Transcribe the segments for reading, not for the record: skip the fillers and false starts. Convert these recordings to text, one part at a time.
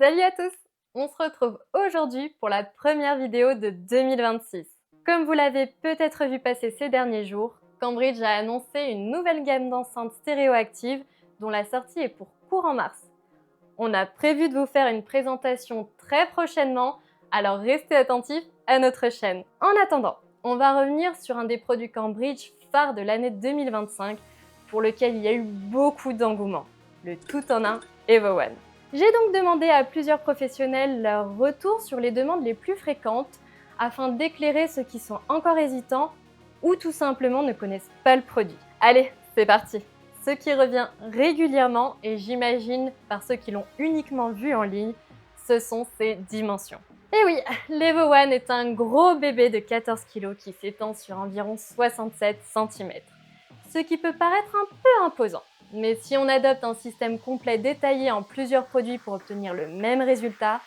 Salut à tous! On se retrouve aujourd'hui pour la première vidéo de 2026. Comme vous l'avez peut-être vu passer ces derniers jours, Cambridge a annoncé une nouvelle gamme d'enceintes stéréoactives dont la sortie est pour courant mars. On a prévu de vous faire une présentation très prochainement, alors restez attentifs à notre chaîne. En attendant, on va revenir sur un des produits Cambridge phares de l'année 2025 pour lequel il y a eu beaucoup d'engouement, le tout-en-un Evo One. J'ai donc demandé à plusieurs professionnels leur retour sur les demandes les plus fréquentes afin d'éclairer ceux qui sont encore hésitants ou tout simplement ne connaissent pas le produit. Allez, c'est parti! Ce qui revient régulièrement, et j'imagine par ceux qui l'ont uniquement vu en ligne, ce sont ses dimensions. Et oui, l'Evo One est un gros bébé de 14 kg qui s'étend sur environ 67 cm, ce qui peut paraître un peu imposant. Mais si on adopte un système complet détaillé en plusieurs produits pour obtenir le même résultat,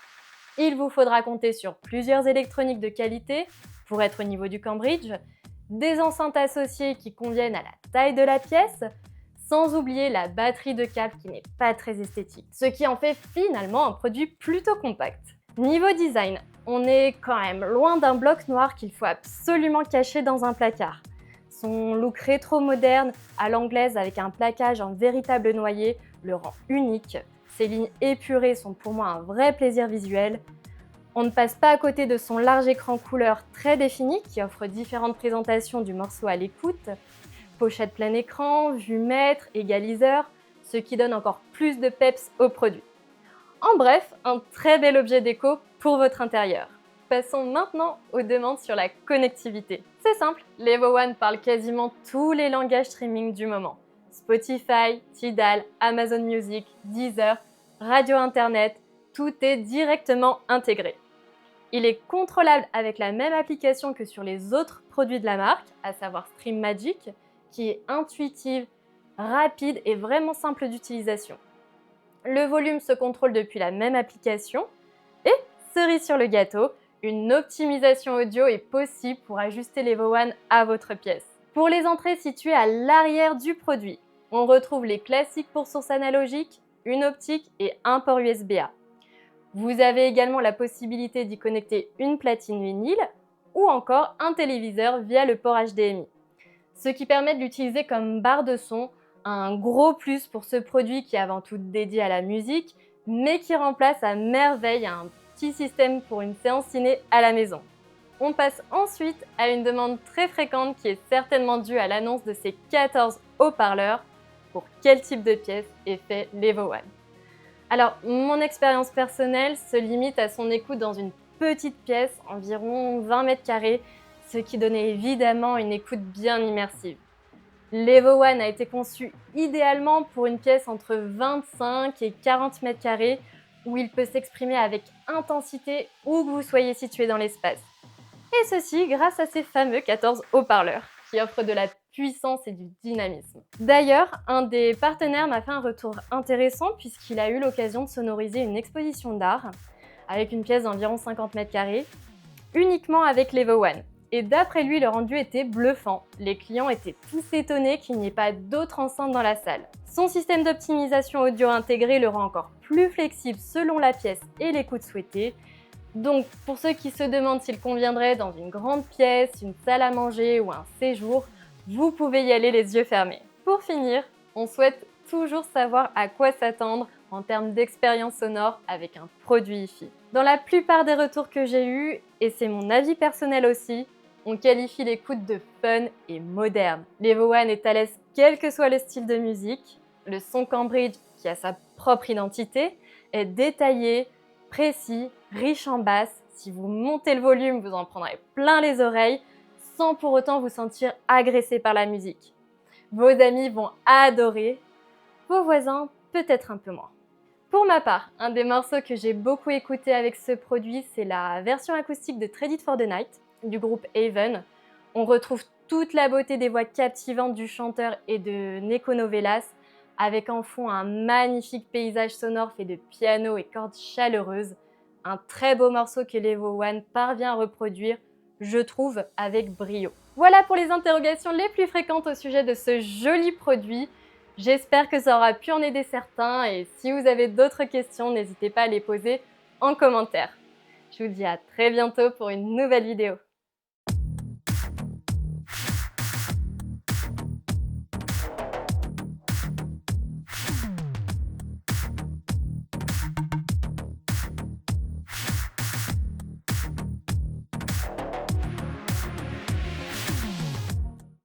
il vous faudra compter sur plusieurs électroniques de qualité pour être au niveau du Cambridge, des enceintes associées qui conviennent à la taille de la pièce, sans oublier la batterie de câble qui n'est pas très esthétique, ce qui en fait finalement un produit plutôt compact. Niveau design, on est quand même loin d'un bloc noir qu'il faut absolument cacher dans un placard. Son look rétro-moderne à l'anglaise avec un plaquage en véritable noyer le rend unique. Ses lignes épurées sont pour moi un vrai plaisir visuel. On ne passe pas à côté de son large écran couleur très défini qui offre différentes présentations du morceau à l'écoute. Pochette plein écran, vue maître, égaliseur, ce qui donne encore plus de peps au produit. En bref, un très bel objet déco pour votre intérieur. Passons maintenant aux demandes sur la connectivité. C'est simple, l'Evo One parle quasiment tous les langages streaming du moment. Spotify, Tidal, Amazon Music, Deezer, radio internet, tout est directement intégré. Il est contrôlable avec la même application que sur les autres produits de la marque, à savoir Stream Magic, qui est intuitive, rapide et vraiment simple d'utilisation. Le volume se contrôle depuis la même application. Et, cerise sur le gâteau, une optimisation audio est possible pour ajuster l'Evo One à votre pièce. Pour les entrées situées à l'arrière du produit, on retrouve les classiques pour source analogique, une optique et un port USB-A. Vous avez également la possibilité d'y connecter une platine vinyle ou encore un téléviseur via le port HDMI, ce qui permet de l'utiliser comme barre de son, un gros plus pour ce produit qui est avant tout dédié à la musique, mais qui remplace à merveille un petit système pour une séance ciné à la maison. On passe ensuite à une demande très fréquente qui est certainement due à l'annonce de ces 14 haut-parleurs. Pour quel type de pièce est fait l'Evo One? Alors, mon expérience personnelle se limite à son écoute dans une petite pièce, environ 20 mètres carrés, ce qui donnait évidemment une écoute bien immersive. L'Evo One a été conçu idéalement pour une pièce entre 25 et 40 mètres carrés où il peut s'exprimer avec intensité où que vous soyez situé dans l'espace. Et ceci grâce à ces fameux 14 haut-parleurs qui offrent de la puissance et du dynamisme. D'ailleurs, un des partenaires m'a fait un retour intéressant puisqu'il a eu l'occasion de sonoriser une exposition d'art avec une pièce d'environ 50 mètres carrés uniquement avec l'Evo One. Et d'après lui, le rendu était bluffant. Les clients étaient tous étonnés qu'il n'y ait pas d'autres enceintes dans la salle. Son système d'optimisation audio intégré le rend encore plus flexible selon la pièce et l'écoute souhaitée. Donc, pour ceux qui se demandent s'il conviendrait dans une grande pièce, une salle à manger ou un séjour, vous pouvez y aller les yeux fermés. Pour finir, on souhaite toujours savoir à quoi s'attendre en termes d'expérience sonore avec un produit hi-fi. Dans la plupart des retours que j'ai eus, et c'est mon avis personnel aussi, on qualifie l'écoute de fun et moderne. L'Evo One est à l'aise quel que soit le style de musique. Le son Cambridge, qui a sa propre identité, est détaillé, précis, riche en basse. Si vous montez le volume, vous en prendrez plein les oreilles, sans pour autant vous sentir agressé par la musique. Vos amis vont adorer, vos voisins peut-être un peu moins. Pour ma part, un des morceaux que j'ai beaucoup écouté avec ce produit, c'est la version acoustique de Tread It for the Night du groupe Haven. On retrouve toute la beauté des voix captivantes du chanteur et de Neko Novelas, avec en fond un magnifique paysage sonore fait de piano et cordes chaleureuses. Un très beau morceau que l'Evo One parvient à reproduire, je trouve, avec brio. Voilà pour les interrogations les plus fréquentes au sujet de ce joli produit. J'espère que ça aura pu en aider certains et si vous avez d'autres questions, n'hésitez pas à les poser en commentaire. Je vous dis à très bientôt pour une nouvelle vidéo.